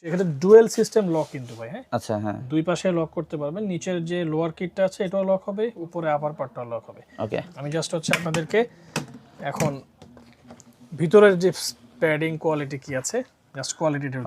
এখানে dual system lock কিন্তু ভাই, হ্যাঁ আচ্ছা হ্যাঁ দুই পাশে লক করতে পারবেন। নিচের যে লোয়ার কিটটা আছে এটাও লক হবে, উপরে আপার পার্টটাও লক হবে। ওকে আমি জাস্ট হচ্ছে আপনাদেরকে এখন ভিতরের যে প্যাডিং কোয়ালিটি কি আছে জাস্ট কোয়ালিটিটা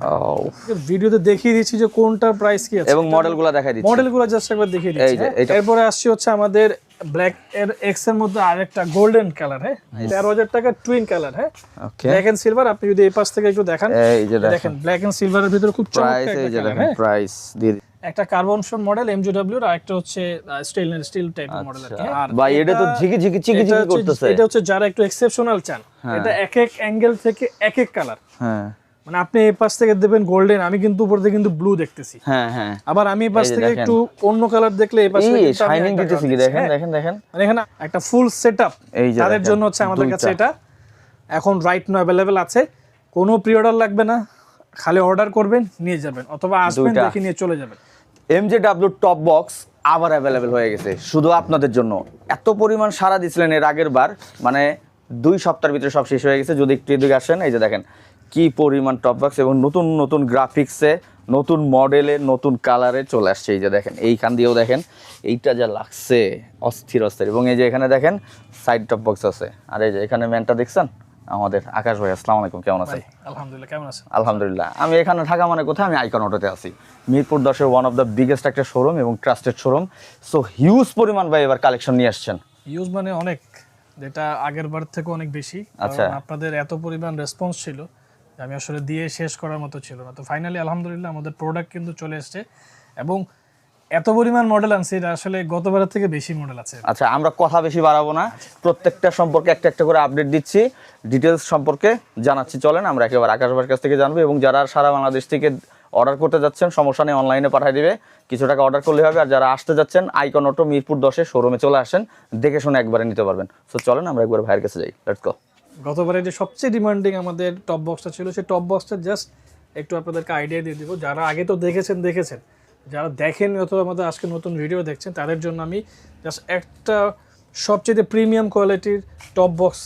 ভিডিওতে দেখিয়ে দিচ্ছি যে কোনটার প্রাইস কি আছে এবং মডেলগুলো দেখাই দিচ্ছি। মডেলগুলো জাস্ট একবার দেখিয়ে দিচ্ছি। এই যে, হ্যাঁ? এরপরে আসছে হচ্ছে আমাদের ব্ল্যাক এর এক্স এর মধ্যে আরেকটা গোল্ডেন কালার, হ্যাঁ 13,000 টাকা টুইন কালার, হ্যাঁ ওকে ব্ল্যাক এন্ড সিলভার। আপনি যদি এই পাশ থেকে একটু দেখান, এই যে দেখেন ব্ল্যাক এন্ড সিলভারের ভিতরে খুব প্রাইস, চমৎকার এই যে একটা দেখেন কালার। প্রাইস দিয়ে একটা কার্বন শন মডেল এমজিডব্লিউ আর একটা হচ্ছে স্টিল টাইপের মডেল আর কি। আর ভাই এটা তো ঝিকি ঝিকি চিকি চিকি করতেছে। এটা হচ্ছে যারা একটু এক্সেপশনাল চান, এটা এক এক অ্যাঙ্গেল থেকে এক এক কালার। হ্যাঁ মানে আপনি এই পাশ থেকে দেবেন গোল্ডেন, আমি কিন্তু উপর থেকে কিন্তু ব্লু দেখতেছি। হ্যাঁ হ্যাঁ আবার আমি এই পাশ থেকে একটু অন্য কালার দেখলে এই পাশে এই শাইনিং দিতেছে কি দেখেন দেখেন দেখেন। মানে এখানে একটা ফুল সেটআপ এই যে তাদের দেখেন, জন্য হচ্ছে আমাদের কাছে দুইটা। এটা এখন রাইট নাও अवेलेबल আছে। কোনো প্রি অর্ডার লাগবে না, খালি অর্ডার করবেন নিয়ে যাবেন, অথবা আসবেন দুইটা। দেখে নিয়ে চলে যাবেন। এমজেডব্লিউ টপ বক্স আবার অ্যাভেলেবেল হয়ে গেছে শুধু আপনাদের জন্য। এত পরিমাণ সারা দিছিলেন এর আগের বার, মানে 2 সপ্তাহের ভিতরে সব শেষ হয়ে গেছে। যদি একটু এদিকে আসেন, এই যে দেখেন কি পরিমাণ টপ বক্স এবং নতুন নতুন গ্রাফিক্সে, নতুন মডেলে, নতুন কালারে চলে আসছে। এই যে দেখেন এইখান দিয়েও দেখেন এইটা যা লাগছে অস্থির অস্থির। এবং এই যে এখানে দেখেন সাইড টপ বক্স আছে। আর এই যে এখানে ম্যানটা দেখছেন আমাদের আকাশ ভাই, আসসালামু আলাইকুম, কেমন আছেন? আলহামদুলিল্লাহ, কেমন আছেন? আলহামদুলিল্লাহ। আমি এখানে ঢাকা মানে কোথায়? আমি আইকন অটোতে আছি, মিরপুর 10-এর ওয়ান অফ দ্য বিগেস্ট একটা শোরুম এবং ট্রাস্টেড শোরুম। সো হিউজ পরিমাণ ভাই এবার কালেকশন নিয়ে আসছেন। ইউজ মানে অনেক, যেটা আগের বার থেকে অনেক বেশি। আচ্ছা। কারণ আপনাদের এত পরিমাণ রেসপন্স ছিল যে আমি আসলে দিয়ে শেষ করার মতো ছিল না। তো ফাইনালি আলহামদুলিল্লাহ আমাদের প্রোডাক্ট কিন্তু চলে এসেছে এবং এত পরিমাণ মডেল আনছে, এটা আসলে গতবারের থেকে বেশি মডেল আছে। আচ্ছা, আমরা কথা বেশি বাড়াবো না, প্রত্যেকটা সম্পর্কে একটা একটা করে আপডেট দিচ্ছি, ডিটেলস সম্পর্কে জানাচ্ছি। চলেন আমরা একেবারে আকাশ ভাইয়ের কাছ থেকে জানবো। এবং যারা সারা বাংলাদেশ থেকে অর্ডার করতে যাচ্ছেন সমস্যা নেই, অনলাইনে পাঠিয়ে দিবে, কিছু টাকা অর্ডার করলে হবে। আর যারা আসতে যাচ্ছেন আইকন অটো মিরপুর 10-এ শোরুমে চলে আসেন, দেখে শুনে একবারে নিতে পারবেন। সো চলেন আমরা একবার ভাইয়ের কাছে যাই, লেটস গো। গতবারে যে সবচেয়ে ডিমান্ডিং আমাদের টপ বক্সটা ছিল, সেই টপ বক্সটা জাস্ট একটু আপনাদেরকে আইডিয়া দিয়ে দিব। যারা আগে তো দেখেছেন, যারা দেখেন অথবা আমাদের আজকে নতুন ভিডিও দেখছেন, তাদের জন্য আমি জাস্ট একটা সবচেয়ে প্রিমিয়াম কোয়ালিটির টপ বক্স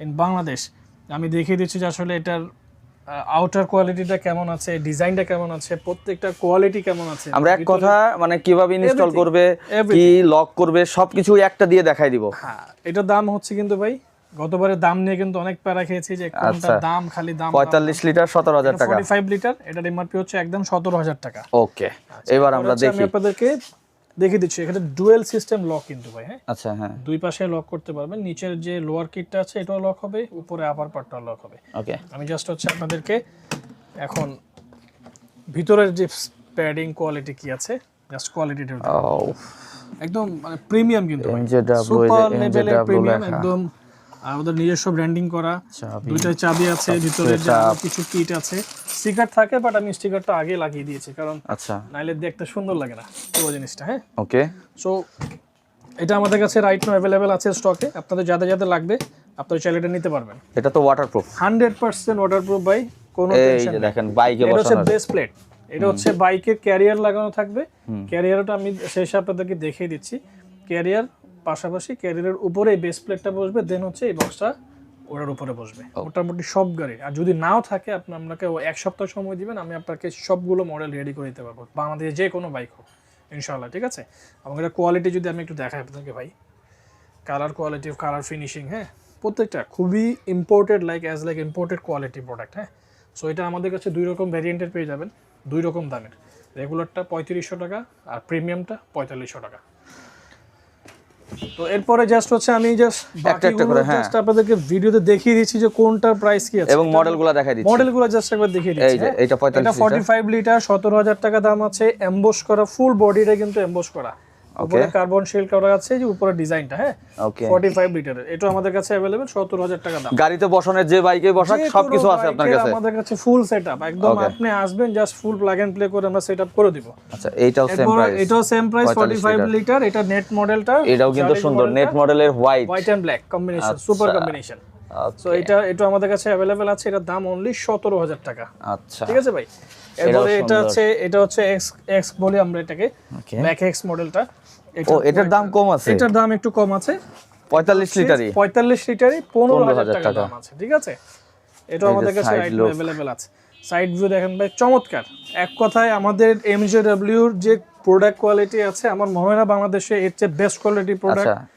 ইন বাংলাদেশ আমি দেখিয়ে দিচ্ছি যে আসলে এটার আউটার কোয়ালিটিটা কেমন আছে, ডিজাইনটা কেমন আছে, প্রত্যেকটা কোয়ালিটি কেমন আছে। আমরা এক কথা মানে কিভাবে ইনস্টল করবে, কি লক করবে, সবকিছু একটা দিয়ে দেখাই দিব। হ্যাঁ, এটার দাম হচ্ছে কিন্তু ভাই গতবারের দাম নিয়ে কিন্তু অনেক প্যারা খেয়েছি যে কোনটা দাম, খালি দাম 45 লিটার 17,000 টাকা, 45 লিটার, এটার এমআরপি হচ্ছে একদম 17,000 টাকা। ওকে, এবার আমরা দেখি। আমি আপনাদেরকে দেখিয়ে দিচ্ছি, এখানে ডুয়েল সিস্টেম লক কিন্তু ভাই, হ্যাঁ আচ্ছা হ্যাঁ দুই পাশে লক করতে পারবেন। নিচের যে লোয়ার কিটটা আছে এটাও লক হবে, উপরে আপার পার্টটাও লক হবে। ওকে, আমি জাস্ট হচ্ছে আপনাদেরকে এখন ভিতরের যে প্যাডিং কোয়ালিটি কি আছে জাস্ট কোয়ালিটিটা একদম মানে প্রিমিয়াম কিন্তু সুপার লেভেলের প্রিমিয়াম, একদম আমাদের নিজস্ব ব্র্যান্ডিং করা। দুইটা চাবি আছে, ভিতরে কিছু কিট আছে, স্টিকার থাকে বাট আমি স্টিকারটা আগে লাগিয়ে দিয়েছি কারণ আচ্ছা নাইলে দেখতে সুন্দর লাগে না পুরো জিনিসটা। হ্যাঁ ওকে, সো এটা আমাদের কাছে রাইট নাও अवेलेबल আছে স্টকে। আপনাদের যাদের যাদের লাগবে আপনারা চাইলে এটা নিতে পারবেন। এটা তো ওয়াটারপ্রুফ, 100% ওয়াটারপ্রুফ ভাই, কোনো এই টেনশন যে নেই। দেখেন বাইকে এটা হচ্ছে বসানো বেস প্লেট, এটা হচ্ছে বাইকের ক্যারিয়ার লাগানো থাকবে। ক্যারিয়ারটা আমি শেষে আপনাদেরকে দেখিয়ে দিচ্ছি। ক্যারিয়ার পাশাপাশি ক্যারিয়ারের উপরে এই বেস প্লেটটা বসবে, দেন হচ্ছে এই বক্সটা ওটার উপরে বসবে মোটামুটি সব গাড়ি। আর যদি নাও থাকে আপনাকে 1 সপ্তাহ সময় দিবেন, আমি আপনাকে সবগুলো মডেল রেডি করে দিতে পারবো, বাংলাদেশে যে কোনো বাইক হোক ইনশাআল্লাহ। ঠিক আছে, এবং এটা কোয়ালিটি যদি আমি একটু দেখাই আপনাকে ভাই, কালার কোয়ালিটি, কালার ফিনিশিং, হ্যাঁ প্রত্যেকটা খুবই imported, like imported quality product. হ্যাঁ সো এটা আমাদের কাছে 2 রকম ভ্যারিয়েন্টের পেয়ে যাবেন, 2 রকম দামের। রেগুলারটা 3500 টাকা আর প্রিমিয়ামটা 4500 টাকা। তো এরপরে জাস্ট হচ্ছে আমি জাস্ট একটা করে জাস্ট আপনাদেরকে ভিডিওতে দেখিয়ে দিচ্ছি যে কোনটার প্রাইস কি আছে এবং মডেলগুলো দেখাই দিচ্ছি। মডেলগুলো জাস্ট একবার দেখিয়ে দিচ্ছি। এই যে এটা 45 লিটার 17,000 টাকা দাম আছে, এমবস করা, ফুল বডিটা কিন্তু এমবস করা, উপরে কার্বন শিল করা আছে, যে উপরে ডিজাইনটা। হ্যাঁ ওকে, 45 লিটারের এটা আমাদের কাছে अवेलेबल 17,000 টাকা দাম। গাড়িতে বসানোর যে বাইকে বসাক সবকিছু আছে আপনার কাছে। আমাদের কাছে ফুল সেটআপ একদম, আপনি আসবেন just full plug and play করে আমরা সেটআপ করে দিব। আচ্ছা, এইটাও সেম প্রাইস, এটাও সেম প্রাইস 45 লিটার। এটা নেট মডেলটা, এটাও কিন্তু সুন্দর, নেট মডেলের white and black combination, super combination. So এটা আমাদের কাছে अवेलेबल আছে, এটার দাম অনলি 17,000 টাকা। আচ্ছা ঠিক আছে ভাই। এরপরে এটা হচ্ছে এক্স বলি আমরা এটাকে, ব্ল্যাক এক্স মডেলটা। ও এটার দাম কম আছে, এটার দাম একটু কম আছে, 45 লিটারই 15,000 টাকা দাম আছে। ঠিক আছে, এটা আমাদের কাছে রাইট নাও अवेलेबल আছে। সাইড ভিউ দেখেন ভাই চমৎকার। এক কথায় আমাদের MJW এর যে প্রোডাক্ট কোয়ালিটি আছে আমার মনে হয় না বাংলাদেশে এর চেয়ে বেস্ট কোয়ালিটি প্রোডাক্ট আচ্ছা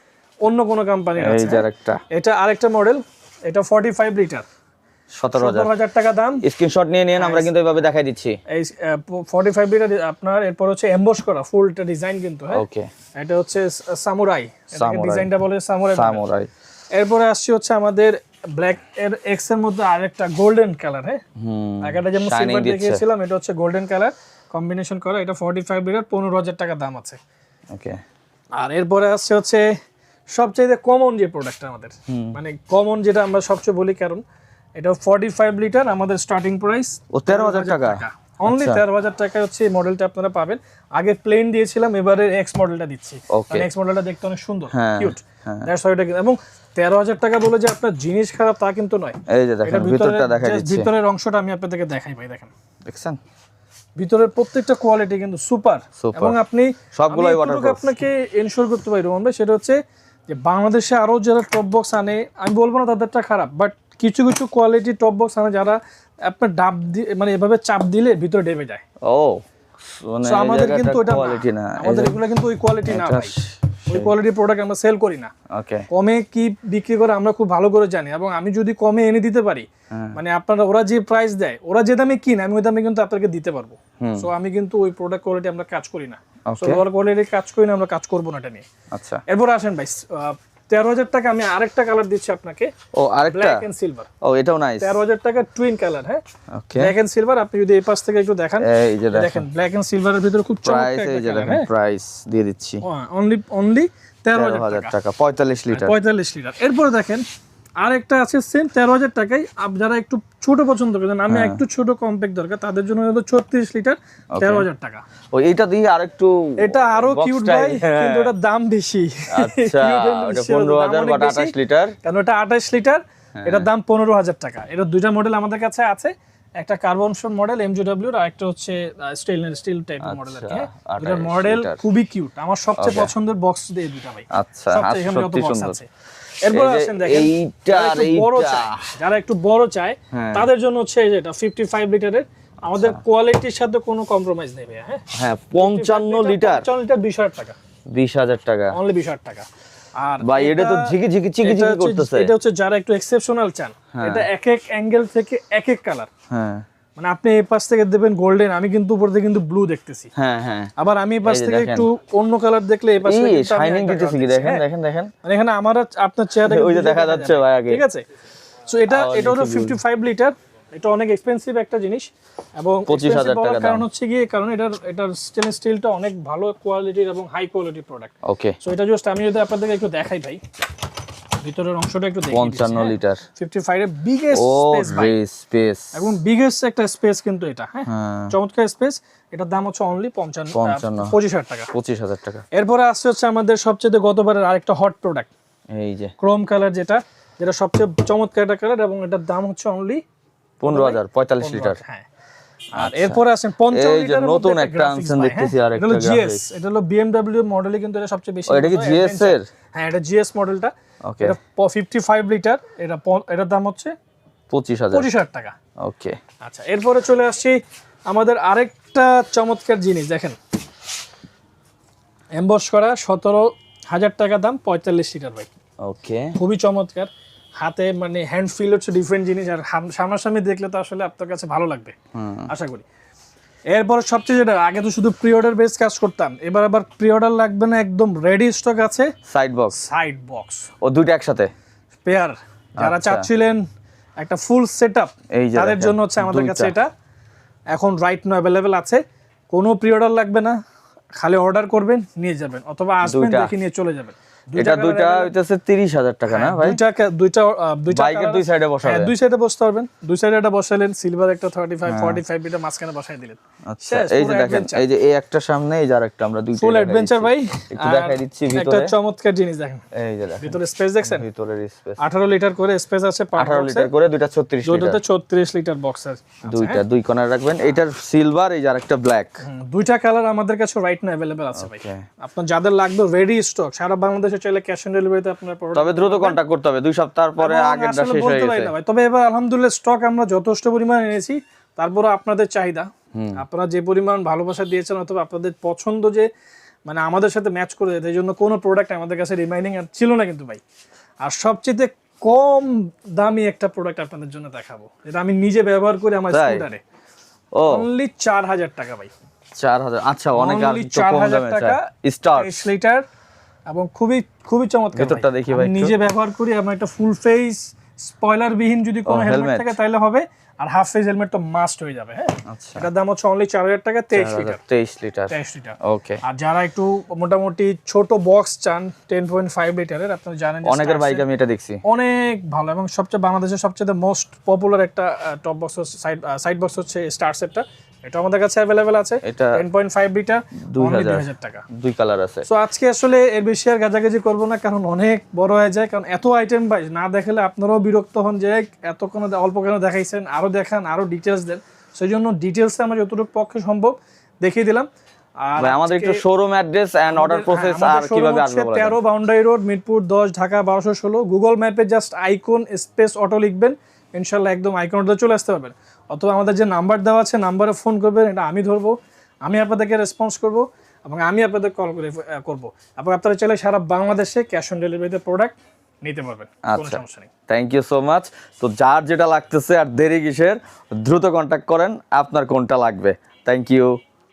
অন্য কোনো কোম্পানির এই আছে। যে আরেকটা এটা আরেকটা মডেল, এটা 45 লিটার, 17000 17,000 টাকা দাম। স্ক্রিনশট নিয়ে নিন, আমরা কিন্তু এইভাবে দেখাই দিচ্ছি। এই 45 লিটার আপনার। এরপর হচ্ছে এমবস করা ফুলটা ডিজাইন কিন্তু, হ্যাঁ ওকে এটা হচ্ছে সামুরাই, এটাকে ডিজাইনটা বলে সামুরাই। সামুরাই। এরপরে আসছে হচ্ছে আমাদের ব্ল্যাক এর এক্স এর মধ্যে আরেকটা গোল্ডেন কালার, হ্যাঁ আগেটা যেমন সিলভার দেখিয়েছিলাম এটা হচ্ছে গোল্ডেন কালার কম্বিনেশন করা। এটা 45 লিটার, 15,000 টাকা দাম আছে। ওকে আর এরপরে আসছে হচ্ছে সবচেয়ে কমন যে প্রোডাক্টটা আমাদের, মানে কমন যেটা আমরা সবচেয়ে বলি, কারণ এটা 45 লিটার, আমাদের স্টার্টিং প্রাইস ও 13,000 টাকা অনলি। 13,000 টাকায় হচ্ছে এই মডেলটা আপনারা পাবেন। আগে প্লেন দিয়েছিলাম, এবারে এক্স মডেলটা দিচ্ছি। Okay. এক্স মডেলটা দেখতে অনেক সুন্দর, হ্যাঁ, কিউট, দ্যাটস হোয়াই এটা। এবং 13,000 টাকা বলে যে আপনার জিনিস খারাপ তা কিন্তু নয়। এই যে দেখেন ভিতরটা দেখাই just দিচ্ছি, ভিতরের অংশটা আমি আপনাদেরকে দেখাই ভাই, দেখেন দেখছেন ভিতরের প্রত্যেকটা কোয়ালিটি কিন্তু সুপার। Super. এবং আপনি সবগুলোই আমি waterproof। এতটুকু আপনাকে এনশিওর করতে পারি রোহন ভাই, সেটা হচ্ছে যে বাংলাদেশে আরো যারা টপ বক্স আনে, আমি বলবো না তাদেরটা খারাপ, বাট কিছু কিছু কোয়ালিটি টপ বক্স আনে যারা আপনার ডাব দিয়ে মানে এভাবে চাপ দিলে ভিতরে ডেবে যায়। ও মানে So আমাদের কিন্তু ওটা কোয়ালিটি না, আমাদের এগুলো কিন্তু ওই কোয়ালিটি না ভাই, ওই কোয়ালিটির প্রোডাক্ট আমরা সেল করি না। ওকে কমে কি বিক্রি করে আমরা খুব ভালো করে জানি, এবং আমি যদি কমে এনে দিতে পারি, মানে আপনারা ওরা যে প্রাইস দেয়, ওরা যে দামে কিনে আমি ওই দামে কিন্তু আপনাকে দিতে পারবো। সো আমি কিন্তু ওই প্রোডাক্ট কোয়ালিটি আমরা কাজ করি না, সো ওর কোয়ালিটি কাজ করি না, আমরা কাজ করবো না এটা নিয়ে। আচ্ছা এরপর আসেন ভাই 13,000 টাকা আমি আরেকটা কালার দিচ্ছি আপনাকে, ও আরেকটা, ব্ল্যাক এন্ড সিলভার। ও এটাও নাইস। 13,000 টাকা টুইন কালার, হ্যাঁ ওকে ব্ল্যাক এন্ড সিলভার। আপনি যদি এই পাশ থেকে একটু দেখান, এই যে দেখেন ব্ল্যাক এন্ড সিলভারের ভিতরে খুব প্রাইস, চমৎকার এই যে একটা কালার, দেখেন হ্যাঁ প্রাইস দিয়ে দিচ্ছি অনলি 13,000 13,000 টাকা, টাকা 45 লিটার। 45 লিটার। এরপর দেখেন আরেকটা আছে সেম 13,000 টাকায়, যারা একটু ছোট পছন্দ করেন, আমি একটু ছোট কম্প্যাক্ট দরকার, তাদের জন্য হলো 36 লিটার, 13,000 টাকা। ও এইটা দিয়ে আরেকটু এটা আরো box কিউট style, ভাই, কিন্তু এটার দাম বেশি। আচ্ছা ওটা 15,000 বা 28 লিটার, কারণ এটা 28 লিটার, এটার দাম 15,000 টাকা। এটা দুইটা মডেল আমাদের কাছে আছে, একটা কার্বন শোন মডেল MJW আর একটা হচ্ছে স্টিল টাইপের মডেল আর কি। দুটো মডেল খুবই কিউট, আমার সবচেয়ে পছন্দের বক্স দিয়ে দুটো ভাই। আচ্ছা সবচেয়ে এখানে যত সত্যি বক্স সুন্দর। আছে। এরপর আসেন দেখেন এইটা আর এইটা, যারা একটু বড় চায় তাদের জন্য হচ্ছে এই যে এটা 55 লিটারের, আমাদের কোয়ালিটির সাথে কোনো কম্প্রোমাইজ নেই ভাই। হ্যাঁ 55 লিটার 55 লিটার 20,000 টাকা, 20,000 টাকা অনলি 20,000 টাকা। আর ভাই এটা তো ঝিকি ঝিকি চিকি চিকি করতেছে। এটা হচ্ছে যারা একটু এক্সেপশনাল চান, এটা এক এক অ্যাঙ্গেল থেকে এক এক কালার, হ্যাঁ মানে আপনি এই পাশ থেকে দেবেন গোল্ডেন, আমি কিন্তু উপর থেকে কিন্তু ব্লু দেখতেছি, হ্যাঁ হ্যাঁ আবার আমি এই পাশ থেকে একটু অন্য কালার দেখলে এই পাশে এই শাইনিং দিতেছে কি দেখেন দেখেন দেখেন, মানে এখানে আমার আপনার চেহারা ওই যে দেখা যাচ্ছে ভাই আগে, ঠিক আছে। সো এটা হলো 55 লিটার, এটা অনেক এক্সপেন্সিভ একটা জিনিস, এবং 25,000 টাকা কারণ হচ্ছে গিয়ে কারণ এটার স্টেনলেস স্টিলটা অনেক ভালো কোয়ালিটির এবং হাই কোয়ালিটির প্রোডাক্ট। ওকে সো এটা জাস্ট আমি যদি আপনাদেরকে একটু দেখাই ভাই, ভিতরের অংশটা একটু দেখি। 55 লিটার 55 এর বিগেস্ট ও স্পেস ভাই, স্পেস এবং বিগেস্ট একটা স্পেস কিন্তু এটা, হ্যাঁ চমৎকার স্পেস। এটার দাম হচ্ছে অনলি 25,000 টাকা। 25,000 টাকা। এরপরে আসছে হচ্ছে আমাদের সবচেয়ে গতবারের আরেকটা হট প্রোডাক্ট, এই যে ক্রোম কালার, যেটা সবচেয়ে চমৎকার একটা কালার, এবং এটার দাম হচ্ছে অনলি 15,000 45 লিটার। হ্যাঁ আর এরপরে আসেন 50 এই যে লিটারের নতুন একটা আনছেন দেখতেছি আর একটা GS, এটা হলো BMW মডেলে, কিন্তু এটা সবচেয়ে বেশি। এটা কি GS এর? হ্যাঁ এটা GS মডেলটা। ওকে এটা 55 লিটার, এটার দাম হচ্ছে 25,000 টাকা। ওকে আচ্ছা এরপরে চলে আসছি আমাদের আরেকটা চমৎকার জিনিস, দেখেন এমবস করা 17,000 টাকা দাম, 45 লিটার ভাই। ওকে খুবই চমৎকার, হাতে মানে হ্যান্ড ফিল হচ্ছে ডিফারেন্ট জিনিস, আর সামনাসামনি দেখলে তো আসলে আপনার কাছে ভালো লাগবে আশা করি। এরপর সবচেয়ে যেটা, আগে তো শুধু প্রি অর্ডার বেস কাজ করতাম, এবার আবার প্রি অর্ডার লাগবে না, একদম রেডি স্টক আছে সাইড বক্স, সাইড বক্স ও দুইটা একসাথে পেয়ার। যারা চাচ্ছিলেন একটা ফুল সেটআপ, তাদের জন্য হচ্ছে আমাদের কাছে এটা এখন রাইট নাও অ্যাভেলেবেল আছে। কোনো প্রি অর্ডার লাগবে না, খালি অর্ডার করবেন নিয়ে যাবেন, অথবা আসবেন দেখে নিয়ে চলে যাবেন। এটা দুইটা হইতাছে 30,000 টাকা না ভাই? দুইটা বাইকের দুই সাইডে বসাবেন, দুই সাইডে বসতে পারবেন, দুই সাইডে এটা বসালেন, সিলভার একটা 35 45 এটা মাঝখানে বসাই দিলেন। আচ্ছা এই যে দেখেন, এই যে এই একটা সামনে, এই যে আরেকটা, আমরা দুইটা ফুল অ্যাডভেঞ্চার ভাই। একটু দেখাই দিচ্ছি ভিতরে, একটা চমৎকার জিনিস দেখেন, এই যে দেখেন ভিতরে স্পেস দেখছেন, ভিতরের স্পেস 18 লিটার করে স্পেস আছে, 18 লিটার করে, দুইটা 36 লিটার, দুটোতে 34 লিটার বক্স আছে, দুইটা দুই কোণায় রাখবেন। এটার সিলভার, এই যে আরেকটা ব্ল্যাক, দুইটা কালার আমাদের কাছে রাইট নাও अवेलेबल আছে ভাই। আপনার যাদের লাগবে রেডি স্টক, সারা বাংলাদেশে চাইলে ক্যাশ অন ডেলিভারিতে আপনার প্রোডাক্ট, তবে দ্রুত কন্টাক্ট করতে হবে, 2 সপ্তাহ পরে আগেরটা শেষ হয়ে গেছে তবে এবার আলহামদুলিল্লাহ স্টক আমরা যথেষ্ট পরিমাণে এনেছি, তারপরে আপনাদের চাহিদা, আপনারা যে পরিমাণ ভালোবাসা দিয়েছেন অথবা আপনাদের পছন্দ যে মানে আমাদের সাথে ম্যাচ করে দেয়, এই জন্য কোনো প্রোডাক্ট আমাদের কাছে রিমাইনিং আর ছিল না কিন্তু ভাই। আর সবচেয়ে কম দামি একটা প্রোডাক্ট আপনাদের জন্য দেখাবো, এটা আমি নিজে ব্যবহার করি আমার স্কুটারে। ও অনলি 4000 টাকা ভাই, 4000। আচ্ছা, অনেক আর Only একটু কম 4000 দামে টাকা, স্টার্ট 23 লিটার এবং খুবই খুবই চমৎকার। ভেতরটা দেখি ভাই আমি নিজে ব্যবহার করি, আমার একটা ফুল ফেস স্পয়লার বিহীন যদি কোনো হেলমেট helmet। থাকে তাহলে হবে, আর হাফ ফেস হেলমেট তো মাস্ট হয়ে যাবে। হ্যাঁ, আচ্ছা, এটার দাম হচ্ছে অনলি 4000 টাকা, 23 লিটার। 23 লিটার। 23 লিটার। ওকে। আর যারা একটু মোটামুটি ছোট বক্স চান 10.5 লিটারের, আপনারা জানেন যে অনেকের বাইক আমি এটা দেখছি, অনেক ভালো এবং সবচেয়ে বাংলাদেশের সবচেয়ে মোস্ট পপুলার একটা টপ বক্স সাইড বক্স হচ্ছে স্টার সেটটা। এটা আমাদের কাছে অ্যাভেলেবেল আছে, এটা 10.5 লিটার, 2000 2000 টাকা। দুই কালার আছে। সো আজকে আসলে এর বেশি আর গাজাগাজি করবো না, কারণ অনেক বড় হয়ে যায়, কারণ এত আইটেম ভাই না দেখালে আপনারাও বিরক্ত হন যে এত কোনো অল্প কেন দেখাইছেন, আরো দেখান, আরো ডিটেলস দেন। সেই জন্য ডিটেলসে আমরা যতটুকু পক্ষে সম্ভব দেখিয়ে দিলাম। আর ভাই আমাদের একটু showroom address and order process আর কিভাবে আসবে বলেন। 13 boundary road, Mirpur 10, Dhaka 1216। Google ম্যাপে জাস্ট আইকন স্পেস অটো লিখবেন, ইনশাআল্লাহ একদম আইকনটা চলে আসতে পারবেন। অথবা আমাদের যে নাম্বার দেওয়া আছে নাম্বারে ফোন করবেন, এটা আমি ধরবো, আমি আপনাদেরকে রেসপন্স করব এবং আমি আপনাদের কল করে করব। এবং আপনারা চাইলে সারা বাংলাদেশে ক্যাশ অন ডেলিভারিতে প্রোডাক্ট নিতে পারবেন, কোনো আচ্ছা, সমস্যা নেই। Thank you so much. তো যার যেটা লাগতেছে আর দেরি কিসের, দ্রুত কন্ট্যাক্ট করেন আপনার কোনটা লাগবে। Thank you.